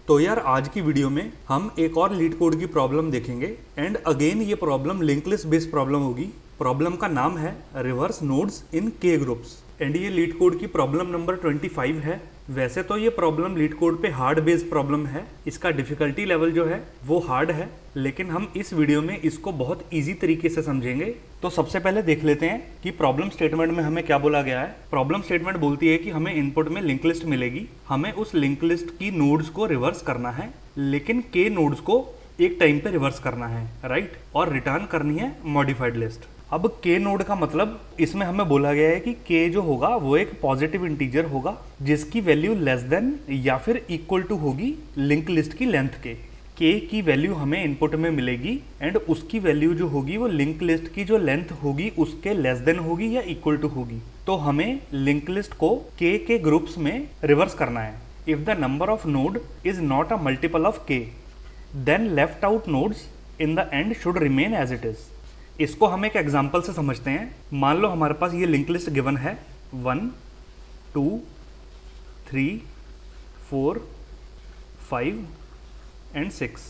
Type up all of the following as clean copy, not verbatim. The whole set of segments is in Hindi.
तो यार आज की वीडियो में हम एक और लीड कोड की प्रॉब्लम देखेंगे एंड अगेन ये problem link list based problem होगी। प्रॉब्लम का नाम है रिवर्स नोड्स इन के ग्रुप्स एंड ये लीड कोड की प्रॉब्लम नंबर 25 है। वैसे तो ये प्रॉब्लम लीड कोड पे हार्ड बेस्ड प्रॉब्लम है, इसका डिफिकल्टी लेवल जो है वो हार्ड है, लेकिन हम इस वीडियो में इसको बहुत इजी तरीके से समझेंगे। तो सबसे पहले देख लेते हैं कि प्रॉब्लम स्टेटमेंट में हमें क्या बोला गया है। प्रॉब्लम स्टेटमेंट बोलती है कि हमें इनपुट में लिंक लिस्ट मिलेगी, हमें उस लिंक लिस्ट की नोड्स को रिवर्स करना है, लेकिन के नोड्स को एक टाइम पे रिवर्स करना है, राइट, और रिटर्न करनी है मॉडिफाइड लिस्ट। अब के नोड का मतलब इसमें हमें बोला गया है कि के जो होगा वो एक पॉजिटिव इंटीजर होगा जिसकी वैल्यू लेस देन या फिर इक्वल टू होगी लिंक लिस्ट की लेंथ के की वैल्यू हमें इनपुट में मिलेगी एंड उसकी वैल्यू जो होगी वो लिंक लिस्ट की जो लेंथ होगी उसके लेस देन होगी या इक्वल टू होगी। तो हमें लिंक लिस्ट को के ग्रुप्स में रिवर्स करना है। If the number of node is not a multiple of k then left out nodes in the end should remain as it is. इसको हम एक एग्जाम्पल से समझते हैं। मान लो हमारे पास ये लिंक लिस्ट गिवन है 1 2 3 4 5 एंड 6।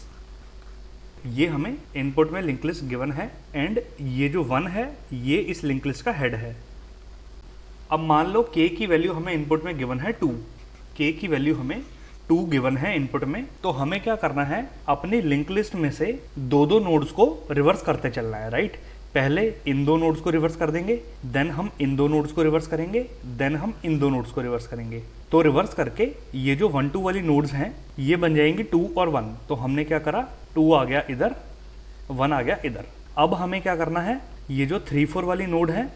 ये हमें इनपुट में लिंक लिस्ट गिवन है एंड ये जो 1 है ये इस लिंक लिस्ट का हेड है। अब मान लो के की वैल्यू हमें इनपुट में गिवन है 2, के की वैल्यू हमें 2 गिवन है इनपुट में। तो हमें क्या करना है, अपनी लिंक लिस्ट में से दो नोड्स को रिवर्स करते चलना है, राइट। पहले इन दो नोड्स को रिवर्स कर देंगे, देन हम इन दो नोड्स को रिवर्स करेंगे, देन हम इन दो नोड्स को रिवर्स करेंगे। तो रिवर्स करके ये जो 1 2 वाली नोड्स हैं ये बन जाएंगी 2 और 1। तो हमने क्या करा, 2 आ गया इधर, 1 आ गया इधर। अब हमें क्या करना है, ये जो 3 4 वाली नोड है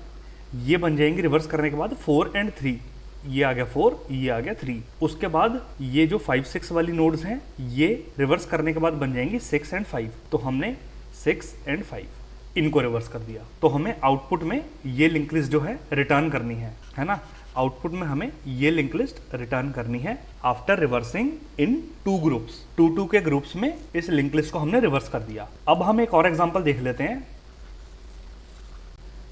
ये बन जाएंगी रिवर्स करने के बाद 4 एंड 3। ये आ गया 4, ये आ गया 3। उसके बाद ये जो 5 6 वाली नोड्स हैं ये रिवर्स करने के बाद बन जाएंगी 6 एंड 5। तो हमने 6 एंड 5 इनको रिवर्स कर दिया। तो हमें आउटपुट में ये लिंक लिस्ट जो है रिटर्न करनी है ना। आउटपुट में हमें ये लिंक लिस्ट रिटर्न करनी है आफ्टर रिवर्सिंग इन 2 ग्रुप्स। 2 के ग्रुप्स में इस लिंक लिस्ट को हमने रिवर्स कर दिया। अब हम एक और एग्जांपल देख लेते हैं।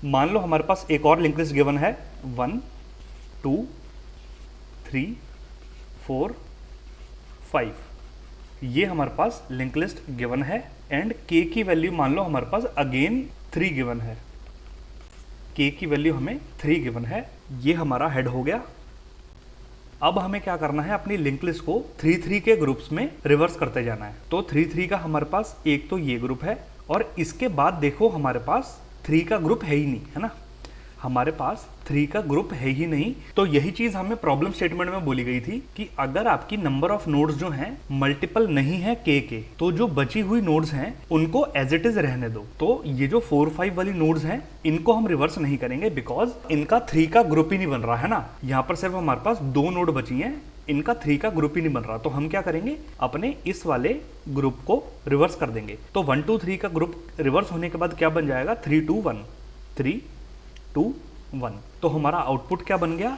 मान लो हमारे पास एक और लिंक लिस्ट गिवन है 1 2 3 4 5। ये हमारे पास लिंक लिस्ट गिवन है एंड के की वैल्यू मान लो हमारे पास अगेन 3 गिवन है। के की वैल्यू हमें 3 गिवन है। ये हमारा हेड हो गया। अब हमें क्या करना है, अपनी लिंक लिस्ट को 3 3 के ग्रुप्स में रिवर्स करते जाना है। तो 3 3 का हमारे पास एक तो ये ग्रुप है और इसके बाद देखो हमारे पास 3 का ग्रुप है ही नहीं, है ना। हमारे पास 3 का ग्रुप है ही नहीं। तो यही चीज हमें प्रॉब्लम स्टेटमेंट में बोली गई थी कि अगर आपकी नंबर ऑफ नोड्स जो हैं मल्टीपल नहीं है के तो जो बची हुई नोड्स हैं उनको एज इट इज रहने दो। तो ये जो 4 5 वाली नोड्स हैं इनको हम रिवर्स नहीं करेंगे बिकॉज इनका 3 का ग्रुप ही नहीं बन रहा है ना। यहाँ पर सिर्फ हमारे पास 2 नोड बची हैं, इनका 3 का ग्रुप ही नहीं बन रहा। तो हम क्या करेंगे, अपने इस वाले ग्रुप को रिवर्स कर देंगे। तो 1 2 3 का ग्रुप रिवर्स होने के बाद क्या बन जाएगा, 3 2 1 3 2 1। तो हमारा आउटपुट क्या बन गया,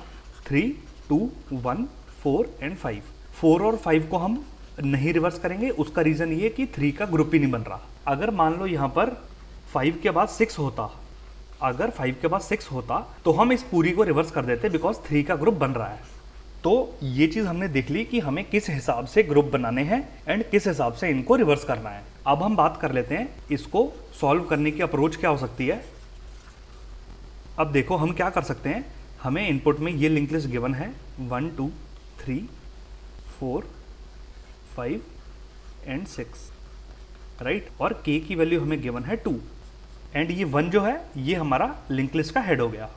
3 2 1 4 एंड 5। 4 और 5 को हम नहीं रिवर्स करेंगे, उसका रीजन ये कि 3 का ग्रुप ही नहीं बन रहा। अगर मान लो यहाँ पर 5 के बाद 6 होता, अगर 5 के बाद 6 होता तो हम इस पूरी को रिवर्स कर देते बिकॉज 3 का ग्रुप बन रहा है। तो ये चीज हमने देख ली कि हमें किस हिसाब से ग्रुप बनाने हैं एंड किस हिसाब से इनको रिवर्स करना है। अब हम बात कर लेते हैं इसको सॉल्व करने की अप्रोच क्या हो सकती है। अब देखो हम क्या कर सकते हैं, हमें इनपुट में ये लिंक लिस्ट गिवन है 1 2 3 4 5 एंड 6, राइट। और के की वैल्यू हमें गिवन है 2 एंड ये 1 जो है ये हमारा लिंक लिस्ट का हेड हो गया।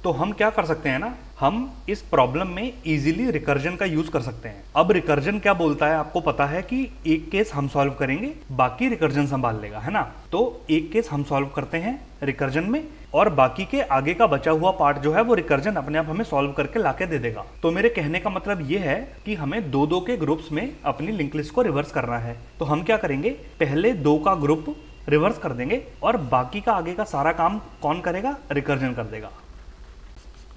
तो हम क्या कर सकते हैं ना, हम इस प्रॉब्लम में इजीली रिकर्जन का यूज कर सकते हैं। अब रिकर्जन क्या बोलता है, आपको पता है कि एक केस हम सॉल्व करेंगे बाकी रिकर्जन संभाल लेगा, है ना। तो एक केस हम सॉल्व करते हैं रिकर्जन में और बाकी के आगे का बचा हुआ पार्ट जो है वो रिकर्जन अपने आप हमें सॉल्व करके लाके दे देगा। तो मेरे कहने का मतलब ये है कि हमें 2 2 के ग्रुप्स में अपनी लिंक लिस्ट को रिवर्स करना है। तो हम क्या करेंगे, पहले 2 का ग्रुप रिवर्स कर देंगे और बाकी का आगे का सारा काम कौन करेगा, रिकर्जन कर देगा।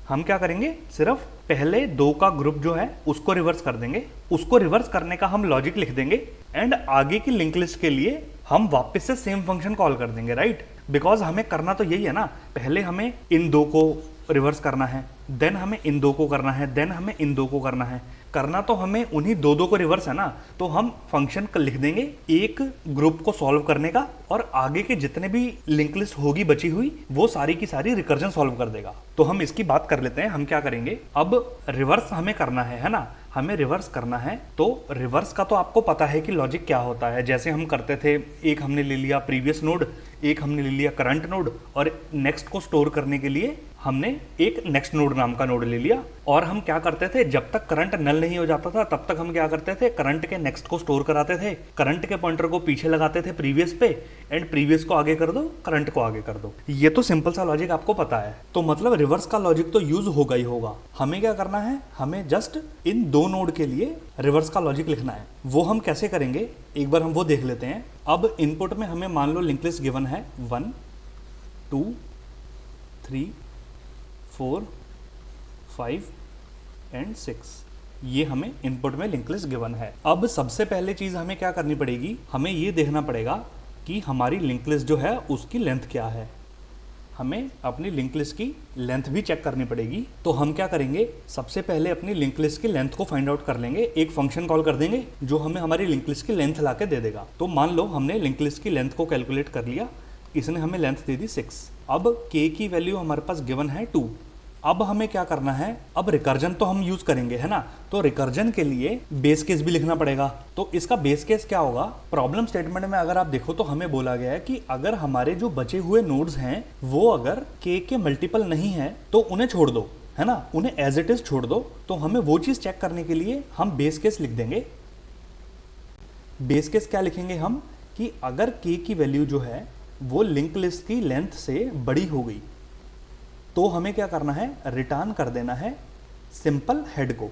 हम क्या करेंगे, सिर्फ पहले 2 का ग्रुप जो है उसको रिवर्स कर देंगे, उसको रिवर्स करने का हम लॉजिक लिख देंगे एंड आगे की लिंक लिस्ट के लिए हम वापस से सेम फंक्शन कॉल कर देंगे, राइट। बिकॉज हमें करना तो यही है ना, पहले हमें इन 2 को रिवर्स करना है, देन हमें इन दो को करना है, देन हमें इन दो को करना है। करना तो हमें उन्हीं दो दो को रिवर्स है ना, तो हम फंक्शन लिख देंगे एक ग्रुप को सॉल्व करने का, और आगे के जितने भी लिंक लिस्ट होगी बची हुई वो सारी की सारी रिकर्जन सॉल्व कर देगा। तो हम इसकी बात कर लेते हैं। हम क्या करेंगे, अब रिवर्स हमें करना है ना, हमें रिवर्स करना है। तो रिवर्स का तो आपको पता है कि लॉजिक क्या होता है। जैसे हम करते थे, एक हमने ले लिया प्रीवियस नोड, एक हमने ले लिया करंट नोड, और नेक्स्ट को स्टोर करने के लिए हमने एक नेक्स्ट नोड नाम का नोड ले लिया। और हम क्या करते थे, जब तक करंट नल नहीं हो जाता था तब तक हम क्या करते थे, करंट के नेक्स्ट को स्टोर कराते थे, करंट के पॉइंटर को पीछे लगाते थे प्रीवियस पे, एंड प्रीवियस को आगे कर दो, करंट को आगे कर दो। ये तो सिंपल सा लॉजिक आपको पता है। तो मतलब रिवर्स का लॉजिक तो यूज होगा ही होगा। हमें क्या करना है, हमें जस्ट इन दो नोड के लिए रिवर्स का लॉजिक लिखना है। वो हम कैसे करेंगे, एक बार हम वो देख लेते हैं। अब इनपुट में हमें मान लो लिंक लिस्ट गिवन है 1 2 3 4 5 एंड 6। ये हमें इनपुट में लिंक लिस्ट गिवन है। अब सबसे पहले चीज हमें क्या करनी पड़ेगी, हमें ये देखना पड़ेगा कि हमारी लिंक लिस्ट जो है उसकी लेंथ क्या है। हमें अपनी लिंक लिस्ट की लेंथ भी चेक करनी पड़ेगी। तो हम क्या करेंगे, सबसे पहले अपनी लिंक लिस्ट की लेंथ को फाइंड आउट कर लेंगे। एक फंक्शन कॉल कर देंगे जो हमें हमारी लिंक लिस्ट की लेंथ ला के दे देगा। तो मान लो हमने लिंक लिस्ट की लेंथ को कैलकुलेट कर लिया, इसने हमें लेंथ दे दी 6। अब k की वैल्यू हमारे पास गिवन है 2। अब हमें क्या करना है, अब रिकर्जन तो हम यूज करेंगे है ना, तो रिकर्जन के लिए बेस केस भी लिखना पड़ेगा। तो इसका बेस केस क्या होगा, प्रॉब्लम स्टेटमेंट में अगर आप देखो तो हमें बोला गया है कि अगर हमारे जो बचे हुए नोड्स हैं वो अगर k के मल्टीपल नहीं है तो उन्हें छोड़ दो, है ना, उन्हें एज इट इज छोड़ दो। तो हमें वो चीज चेक करने के लिए हम बेस केस लिख देंगे। बेस केस क्या लिखेंगे हम, कि अगर k की वैल्यू जो है वो लिंक लिस्ट की लेंथ से बड़ी हो गई तो हमें क्या करना है, रिटर्न कर देना है सिंपल हेड को।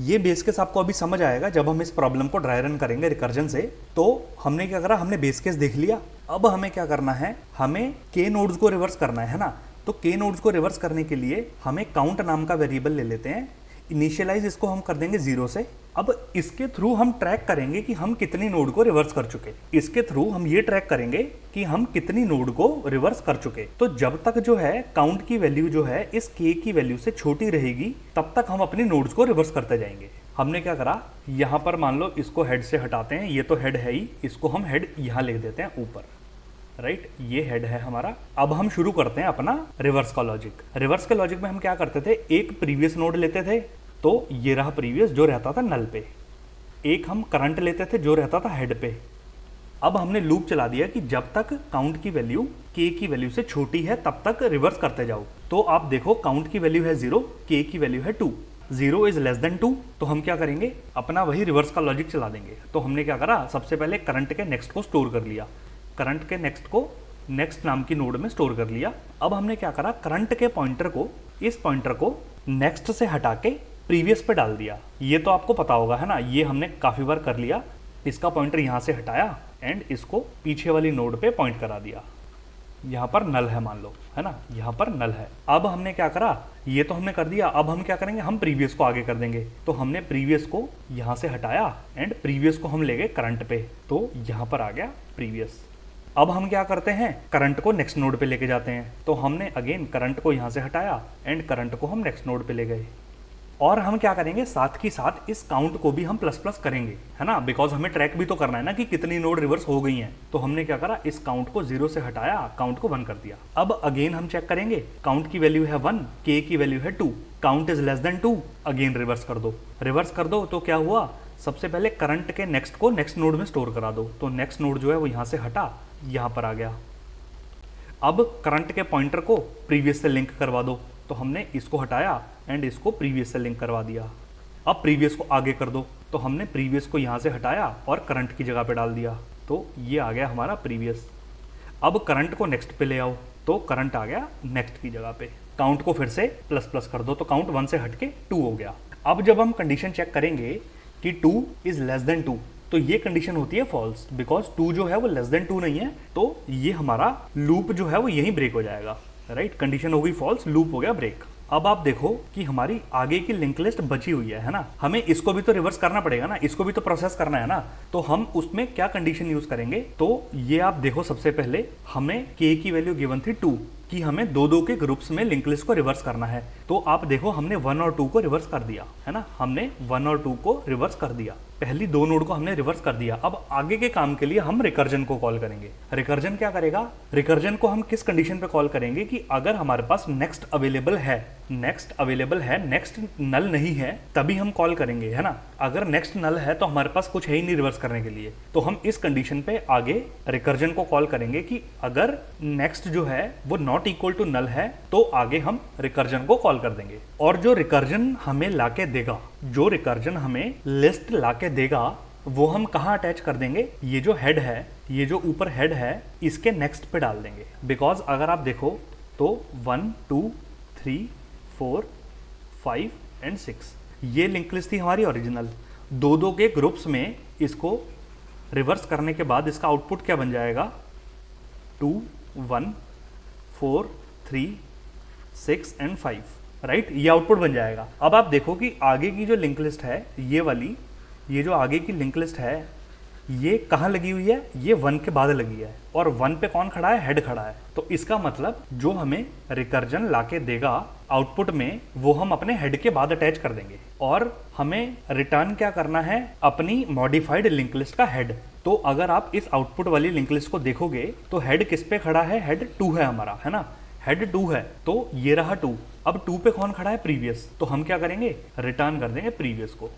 ये बेस केस आपको अभी समझ आएगा जब हम इस प्रॉब्लम को ड्राई रन करेंगे रिकर्जन से। तो हमने क्या करा, हमने बेस केस देख लिया। अब हमें क्या करना है, हमें k नोड्स को रिवर्स करना है ना। तो k नोड्स को रिवर्स करने के लिए हमें काउंट नाम का वेरिएबल ले लेते हैं। इनिशियलाइज इसको हम कर देंगे 0 से। अब इसके थ्रू हम ट्रैक करेंगे कि हम कितनी नोड को रिवर्स कर चुके। इसके थ्रू हम ये ट्रैक करेंगे कि हम कितनी नोड को रिवर्स कर चुके। तो जब तक जो है काउंट की वैल्यू जो है इस k की वैल्यू से छोटी रहेगी तब तक हम अपनी नोड्स को रिवर्स करते जाएंगे। हमने क्या करा, यहाँ पर मान लो इसको हेड से हटाते हैं, ये तो हेड है ही, इसको हम हेड यहाँ लिख देते हैं ऊपर, राइट, ये हेड है हमारा। अब हम शुरू करते हैं अपना रिवर्स का लॉजिक। रिवर्स के लॉजिक में हम क्या करते थे, एक प्रीवियस नोड लेते थे, तो ये रहा प्रीवियस जो रहता था नल पे। एक हम करंट लेते थे जो रहता था हेड पे। अब हमने लूप चला दिया कि जब तक काउंट की वैल्यू k की वैल्यू से छोटी है तब तक रिवर्स करते जाओ। तो आप देखो काउंट की वैल्यू है 0, k की वैल्यू है 2, 0 इज लेस देन 2। तो हम क्या करेंगे, अपना वही रिवर्स का लॉजिक चला देंगे। तो हमने क्या करा, सबसे पहले करंट के नेक्स्ट को स्टोर कर लिया, करंट के नेक्स्ट को नेक्स्ट नाम की नोड में स्टोर कर लिया। अब हमने क्या करा, करंट के पॉइंटर को, इस पॉइंटर को नेक्स्ट से हटा के प्रीवियस पे डाल दिया। ये तो आपको पता होगा है ना, ये हमने काफी बार कर लिया। इसका पॉइंटर यहां से हटाया एंड इसको पीछे वाली नोड पे पॉइंट करा दिया। यहाँ पर नल है मान लो, है ना, यहाँ पर नल है। अब हमने क्या करा, ये तो हमने कर दिया। अब हम क्या करेंगे, हम प्रीवियस को आगे कर देंगे। तो हमने प्रीवियस को यहाँ से हटाया एंड प्रीवियस को हम ले गए करंट पे, तो यहाँ पर आ गया प्रीवियस। अब हम क्या करते हैं, करंट को नेक्स्ट नोड पे लेके जाते हैं। तो हमने अगेन करंट को यहाँ से हटाया एंड करंट को हम नेक्स्ट नोड पे ले गए। और हम क्या करेंगे, साथ ही साथ इस काउंट को भी हम प्लस प्लस करेंगे, है ना, बिकॉज हमें ट्रैक भी तो करना है ना कि कितनी नोड रिवर्स हो गई हैं। तो हमने क्या करा, इस काउंट को 0 से हटाया, काउंट को 1 कर दिया। अब अगेन हम चेक करेंगे, काउंट की वैल्यू है 1, k की वैल्यू है 2, count is less than 2, again reverse कर दो। रिवर्स कर दो तो क्या हुआ, सबसे पहले करंट के नेक्स्ट को नेक्स्ट नोड में स्टोर करा दो। तो नेक्स्ट नोड जो है वो यहाँ से हटा, यहाँ पर आ गया। अब करंट के पॉइंटर को प्रीवियस से लिंक करवा दो। तो हमने इसको हटाया एंड इसको प्रीवियस से लिंक करवा दिया। अब प्रीवियस को आगे कर दो। तो हमने प्रीवियस को यहाँ से हटाया और करंट की जगह पे डाल दिया। तो ये आ गया हमारा प्रीवियस। अब करंट को नेक्स्ट पे ले आओ, तो करंट आ गया नेक्स्ट की जगह पे। काउंट को फिर से प्लस प्लस कर दो, तो काउंट 1 से हट के 2 हो गया। अब जब हम कंडीशन चेक करेंगे कि 2 इज लेस देन 2, तो ये कंडीशन होती है फॉल्स, बिकॉज 2 जो है वो लेस देन 2 नहीं है। तो ये हमारा लूप जो है वो यहीं ब्रेक हो जाएगा, राइट। कंडीशन हो गई फॉल्स, लूप हो गया ब्रेक। अब आप देखो कि हमारी आगे की लिंक लिस्ट बची हुई है ना, हमें इसको भी तो रिवर्स करना पड़ेगा ना, इसको भी तो प्रोसेस करना है ना। तो हम उसमें क्या कंडीशन यूज करेंगे, तो ये आप देखो, सबसे पहले हमें k की वैल्यू गिवन थी 2 कि हमें 2-2 के ग्रुप्स में लिंक लिस्ट को रिवर्स करना है। तो तो आप देखो हमने 1 और 2 को रिवर्स कर दिया है ना, हमने 1 और 2 को रिवर्स कर दिया, पहली 2 नोड को हमने रिवर्स कर दिया। अब आगे के काम के लिए हम रिकर्जन को कॉल करेंगे। रिकर्जन क्या करेगा, रिकर्जन को हम किस कंडीशन पे कॉल करेंगे कि अगर हमारे पास नेक्स्ट अवेलेबल है, नेक्स्ट नल नहीं है तभी हम कॉल करेंगे है ना। अगर नेक्स्ट नल है तो हमारे पास कुछ है ही नहीं रिवर्स करने के लिए, तो हम इस कंडीशन पे आगे रिकर्जन को कॉल करेंगे कि अगर नेक्स्ट जो है वो नॉट इक्वल टू नल है तो आगे हम रिकर्जन को कॉल कर देंगे। और जो रिकर्जन हमें लाके देगा, जो रिकर्जन हमें लिस्ट लाके देगा, वो हम कहाँ अटैच कर देंगे, ये जो हेड है, ये जो ऊपर हेड है इसके नेक्स्ट पे डाल देंगे। बिकॉज अगर आप देखो तो 1 2 3 4 5 एंड 6 ये लिंक लिस्ट थी हमारी ओरिजिनल। 2-2 के ग्रुप्स में इसको रिवर्स करने के बाद इसका आउटपुट क्या बन जाएगा, 2 1 4 3 6 एंड 5, राइट, ये आउटपुट बन जाएगा। अब आप देखो कि आगे की जो लिंक लिस्ट है ये वाली, ये जो आगे की लिंक लिस्ट है ये कहाँ लगी हुई है, ये 1 के बाद लगी है और 1 पे कौन खड़ा है, हेड खड़ा है। तो इसका मतलब जो हमें रिकर्जन लाके देगा आउटपुट में वो हम अपने हेड के बाद अटैच कर देंगे और हमें रिटर्न क्या करना है, अपनी मॉडिफाइड लिंक लिस्ट का हेड। तो अगर आप इस आउटपुट वाली लिंक लिस्ट को देखोगे तो हेड किस पे खड़ा है, हेड 2 है हमारा है ना, हेड 2 है तो ये रहा 2। अब 2 पे कौन खड़ा है, प्रीवियस, तो हम क्या करेंगे, रिटर्न कर देंगे प्रीवियस को।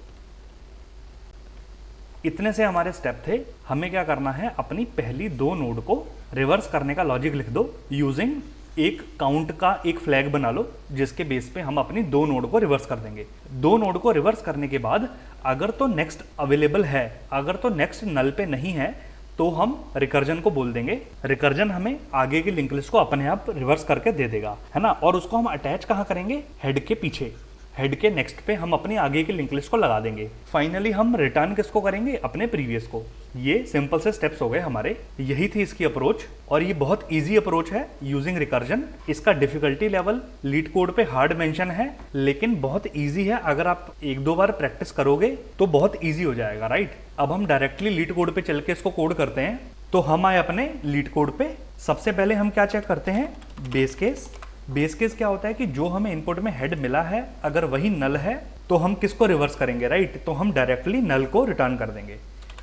इतने से हमारे स्टेप थे। हमें क्या करना है, अपनी पहली 2 नोड को रिवर्स करने का लॉजिक लिख दो यूजिंग एक काउंट का एक फ्लैग बना लो जिसके बेस पे हम अपनी 2 नोड को रिवर्स कर देंगे। 2 नोड को रिवर्स करने के बाद अगर तो नेक्स्ट अवेलेबल है, अगर तो नेक्स्ट नल पे नहीं है तो हम रिकर्जन को बोल देंगे। रिकर्जन हमें आगे की लिंक लिस्ट को अपने आप रिवर्स करके दे देगा है ना, और उसको हम अटैच कहाँ करेंगे, हेड के पीछे, हेड के नेक्स्ट पे हम अपनी आगे की लिंक लिस्ट को लगा देंगे। फाइनली हम रिटर्न किसको करेंगे, अपने प्रीवियस को। ये सिंपल से स्टेप्स हो गए हमारे, यही थी इसकी अप्रोच और ये बहुत इजी अप्रोच है यूजिंग रिकर्जन। इसका डिफिकल्टी लेवल लीड कोड पे हार्ड मेंशन है लेकिन बहुत इजी है, अगर आप 1-2 बार प्रैक्टिस करोगे तो बहुत इजी हो जाएगा, राइट। अब हम डायरेक्टली लीड कोड पे चल के इसको कोड करते हैं। तो हम आए अपने लीड कोड पे। सबसे पहले हम क्या चेक करते हैं, बेस केस। बेस केस क्या होता है कि जो हमें इनपुट में हेड मिला है अगर वही नल है तो हम किसको रिवर्स करेंगे, राइट, तो हम डायरेक्टली नल को रिटर्न कर देंगे।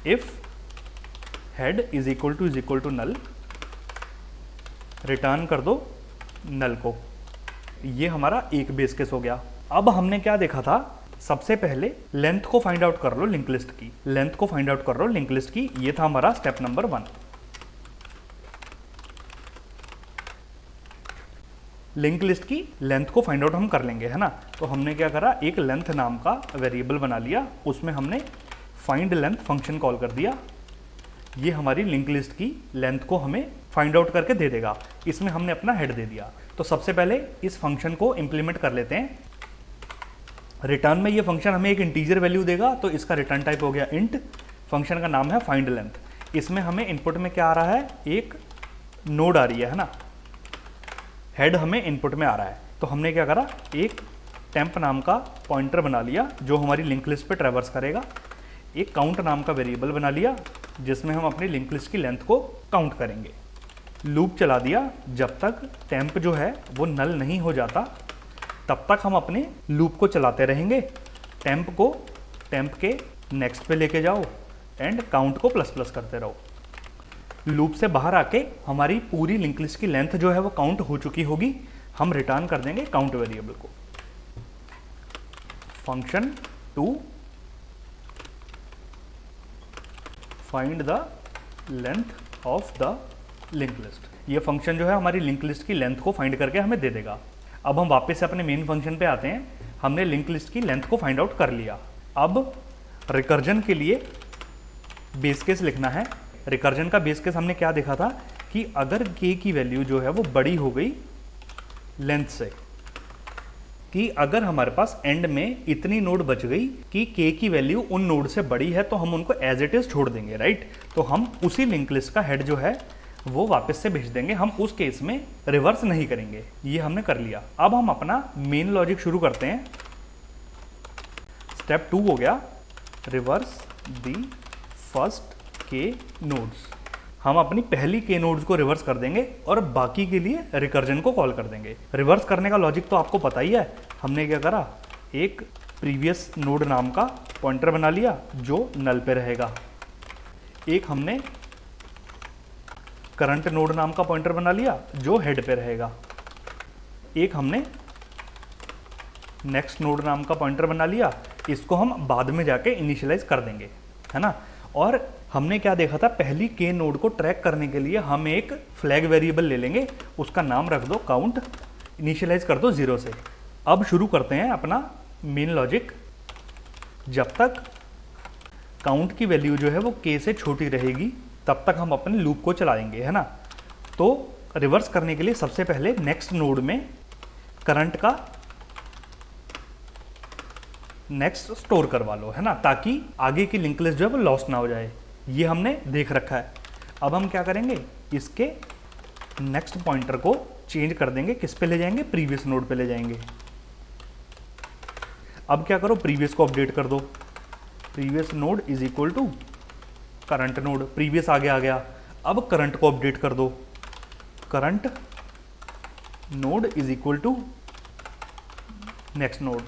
If head is equal to null, return कर दो नल को। ये हमारा एक बेस केस हो गया। अब हमने क्या देखा था, सबसे पहले लेंथ को फाइंड आउट कर लो लिंक लिस्ट की, लेंथ को फाइंड आउट कर लो लिंक लिस्ट की। ये था हमारा स्टेप नंबर 1। लिंक लिस्ट की लेंथ को फाइंड आउट हम कर लेंगे है ना। तो हमने क्या करा, एक लेंथ नाम का वेरिएबल बना लिया, उसमें हमने फाइंड लेंथ फंक्शन कॉल कर दिया। ये हमारी लिंक लिस्ट की लेंथ को हमें फाइंड आउट करके दे देगा। इसमें हमने अपना हेड दे दिया। तो सबसे पहले इस फंक्शन को इंप्लीमेंट कर लेते हैं। रिटर्न में ये फंक्शन हमें एक इंटीजर वैल्यू देगा तो इसका रिटर्न टाइप हो गया इंट। फंक्शन का नाम है फाइंड लेंथ। इसमें हमें इनपुट में क्या आ रहा है, एक नोड आ रही है ना, हेड हमें इनपुट में आ रहा है। तो हमने क्या करा, एक टेम्प नाम का पॉइंटर बना लिया जो हमारी लिंक लिस्ट पे ट्रैवर्स करेगा। एक काउंट नाम का वेरिएबल बना लिया जिसमें हम अपनी लिंक लिस्ट की लेंथ को काउंट करेंगे। लूप चला दिया, जब तक टेम्प जो है वो नल नहीं हो जाता तब तक हम अपने लूप को चलाते रहेंगे। टेम्प को टेम्प के नेक्स्ट पे लेके जाओ एंड काउंट को प्लस प्लस करते रहो। लूप से बाहर आके हमारी पूरी लिंक लिस्ट की लेंथ जो है वो काउंट हो चुकी होगी। हम रिटर्न कर देंगे काउंट वेरिएबल को। Function to find the length of the link list. ये फंक्शन जो है हमारी लिंक लिस्ट की लेंथ को फाइंड करके हमें दे देगा। अब हम वापस से अपने मेन फंक्शन पे आते हैं। हमने लिंक लिस्ट की लेंथ को फाइंड आउट कर लिया। अब रिकर्जन के लिए बेस केस लिखना है। रिकर्जन का बेस केस हमने क्या देखा था कि अगर k की वैल्यू जो है वो बड़ी हो गई लेंथ से, कि अगर हमारे पास एंड में इतनी नोड बच गई कि k की वैल्यू उन नोड से बड़ी है तो हम उनको एज इट इज छोड़ देंगे, राइट। तो हम उसी लिंक लिस्ट का हेड जो है वो वापस से भेज देंगे। हम उस केस में रिवर्स नहीं करेंगे। ये हमने कर लिया। अब हम अपना मेन लॉजिक शुरू करते हैं। स्टेप 2 हो गया, reverse the first k nodes. हम अपनी पहली के नोड्स को रिवर्स कर देंगे और बाकी के लिए रिकर्जन को कॉल कर देंगे। रिवर्स करने का लॉजिक तो आपको पता ही है। हमने क्या करा, एक प्रीवियस नोड नाम का पॉइंटर बना लिया जो नल पे रहेगा, एक हमने करंट नोड नाम का पॉइंटर बना लिया जो हेड पे रहेगा, एक हमने नेक्स्ट नोड नाम का पॉइंटर बना लिया, इसको हम बाद में जाके इनिशियलाइज कर देंगे, है ना। और हमने क्या देखा था, पहली के नोड को ट्रैक करने के लिए हम एक फ्लैग वेरिएबल ले लेंगे, उसका नाम रख दो काउंट, इनिशियलाइज कर दो 0 से। अब शुरू करते हैं अपना मेन लॉजिक। जब तक काउंट की वैल्यू जो है वो के से छोटी रहेगी तब तक हम अपने लूप को चलाएंगे, है ना। तो रिवर्स करने के लिए सबसे पहले नेक्स्ट नोड में करंट का नेक्स्ट स्टोर करवा लो, है ना, ताकि आगे की लिंक लिस्ट जो है वो लॉस्ट ना हो जाए। ये हमने देख रखा है। अब हम क्या करेंगे, इसके नेक्स्ट पॉइंटर को चेंज कर देंगे, किस पे ले जाएंगे, प्रीवियस नोड पे ले जाएंगे। अब क्या करो, प्रीवियस को अपडेट कर दो, previous node is equal to current node, previous आगे आ गया। अब करंट को अपडेट कर दो, current node is equal to next node,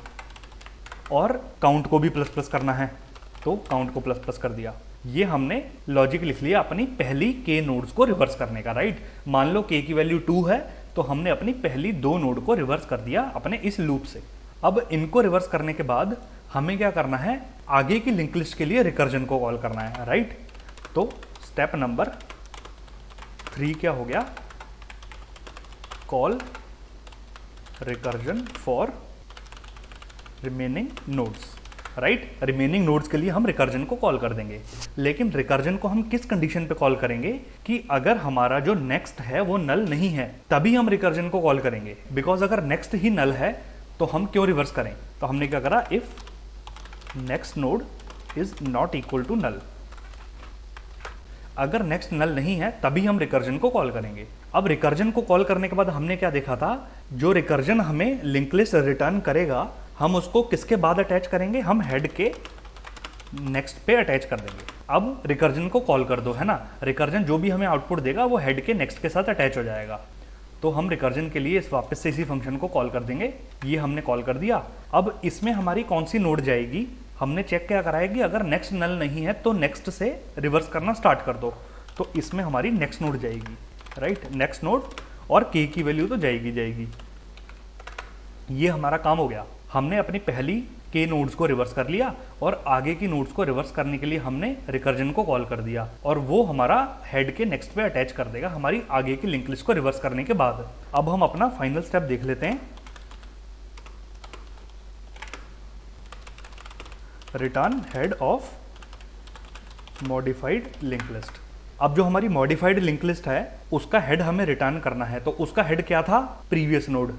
और काउंट को भी प्लस प्लस करना है तो काउंट को प्लस प्लस कर दिया। ये हमने लॉजिक लिख लिया अपनी पहली के नोड्स को रिवर्स करने का, राइट। मान लो के की वैल्यू 2 है तो हमने अपनी पहली 2 नोड को रिवर्स कर दिया अपने इस लूप से। अब इनको रिवर्स करने के बाद हमें क्या करना है, आगे की लिंक लिस्ट के लिए रिकर्जन को कॉल करना है, राइट। तो स्टेप नंबर 3 क्या हो गया, call recursion for remaining nodes, right. Remaining nodes के लिए हम रिकर्जन को कॉल कर देंगे, लेकिन रिकर्जन को हम किस कंडीशन पे कॉल करेंगे कि अगर हमारा जो नेक्स्ट है वो नल नहीं है तभी हम रिकर्जन को कॉल करेंगे। बिकॉज अगर नेक्स्ट ही नल है तो हम क्यों रिवर्स करें। तो हमने क्या करा, if next node is not equal to null, अगर नेक्स्ट नल नहीं है तभी हम रिकर्जन को कॉल करेंगे। अब रिकर्जन को कॉल करने के बाद हमने क्या देखा था, जो रिकर्जन हमें लिंक लिस्ट रिटर्न करेगा हम उसको किसके बाद अटैच करेंगे, हम हेड के नेक्स्ट पे अटैच कर देंगे। अब रिकर्जन को कॉल कर दो, है ना। रिकर्जन जो भी हमें आउटपुट देगा वो हेड के नेक्स्ट के साथ अटैच हो जाएगा। तो हम रिकर्जन के लिए इस वापस से इसी फंक्शन को कॉल कर देंगे। ये हमने कॉल कर दिया। अब इसमें हमारी कौन सी नोड जाएगी, हमने चेक क्या कराया कि अगर नेक्स्ट नल नहीं है तो नेक्स्ट से रिवर्स करना स्टार्ट कर दो। तो इसमें हमारी नेक्स्ट नोड जाएगी, राइट, नेक्स्ट नोड, और के की वैल्यू तो जाएगी। ये हमारा काम हो गया। हमने अपनी पहली के नोड्स को रिवर्स कर लिया और आगे की नोड्स को रिवर्स करने के लिए हमने रिकर्जन को कॉल कर दिया, और वो हमारा हेड के नेक्स्ट पे अटैच कर देगा हमारी आगे की लिंक लिस्ट को रिवर्स करने के बाद। अब हम अपना फाइनल स्टेप देख लेते हैं, return head of modified link list. अब जो हमारी मॉडिफाइड लिंक लिस्ट है उसका हेड हमें रिटर्न करना है। तो उसका हेड क्या था, प्रीवियस नोड।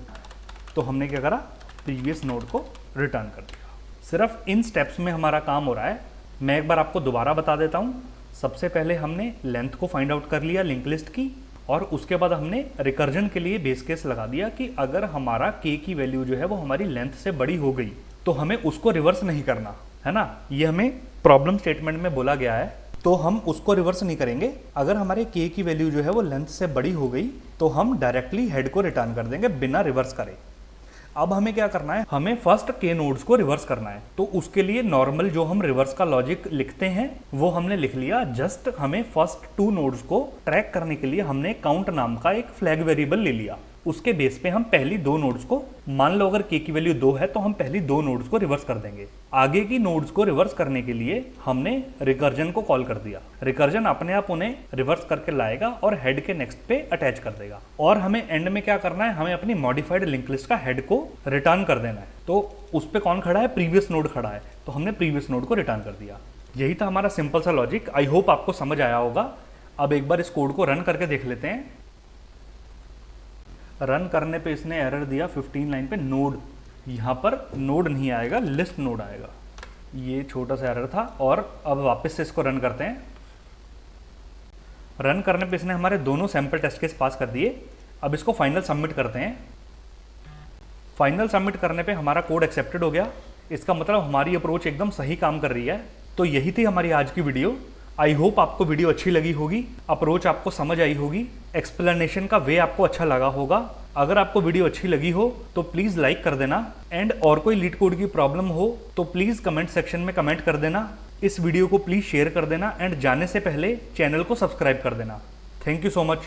तो हमने क्या करा, प्रीवियस नोड को रिटर्न कर दिया। सिर्फ इन स्टेप्स में हमारा काम हो रहा है। मैं एक बार आपको दोबारा बता देता हूँ। सबसे पहले हमने लेंथ को फाइंड आउट कर लिया लिंक लिस्ट की, और उसके बाद हमने रिकर्जन के लिए बेस केस लगा दिया कि अगर हमारा के की वैल्यू जो है वो हमारी लेंथ से बड़ी हो गई तो हमें उसको रिवर्स नहीं करना, है ना। ये हमें प्रॉब्लम स्टेटमेंट में बोला गया है, तो हम उसको रिवर्स नहीं करेंगे। अगर हमारे के की वैल्यू जो है वो लेंथ से बड़ी हो गई तो हम डायरेक्टली हेड को रिटर्न कर देंगे बिना रिवर्स करे। अब हमें क्या करना है, हमें फर्स्ट के नोड्स को रिवर्स करना है। तो उसके लिए नॉर्मल जो हम रिवर्स का लॉजिक लिखते हैं वो हमने लिख लिया। जस्ट हमें फर्स्ट 2 नोड्स को ट्रैक करने के लिए हमने काउंट नाम का एक फ्लैग वेरिएबल ले लिया। उसके बेस पे हम पहली 2 नोड्स को, मान लो अगर के की वैल्यू 2 है तो हम पहली 2 नोड्स को रिवर्स कर देंगे। आगे की नोड्स को रिवर्स करने के लिए हमने रिकर्जन को कॉल कर दिया। रिकर्जन अपने आप उन्हें रिवर्स करके लाएगा और हेड के नेक्स्ट पे अटैच कर देगा। और हमें एंड में क्या करना है, हमें अपनी मॉडिफाइड लिंक लिस्ट का हेड को रिटर्न कर देना है। तो उस पर कौन खड़ा है, प्रीवियस नोड खड़ा है, तो हमने प्रीवियस नोड को रिटर्न कर दिया। यही था हमारा सिंपल सा लॉजिक। आई होप आपको समझ आया होगा। अब एक बार इस कोड को रन करके देख लेते हैं। रन करने पे इसने एरर दिया 15 लाइन पे, नोड, यहाँ पर नोड नहीं आएगा, लिस्ट नोड आएगा। ये छोटा सा एरर था। और अब वापस से इसको रन करते हैं। रन करने पे इसने हमारे दोनों सैंपल टेस्ट केस पास कर दिए। अब इसको फाइनल सबमिट करते हैं। फाइनल सबमिट करने पे हमारा कोड एक्सेप्टेड हो गया। इसका मतलब हमारी अप्रोच एकदम सही काम कर रही है। तो यही थी हमारी आज की वीडियो। आई होप आपको वीडियो अच्छी लगी होगी, अप्रोच आपको समझ आई होगी, एक्सप्लेनेशन का वे आपको अच्छा लगा होगा। अगर आपको वीडियो अच्छी लगी हो तो प्लीज़ लाइक कर देना एंड और कोई लीड कोड की प्रॉब्लम हो तो प्लीज़ कमेंट सेक्शन में कमेंट कर देना। इस वीडियो को प्लीज़ शेयर कर देना एंड जाने से पहले चैनल को सब्सक्राइब कर देना। Thank you so much.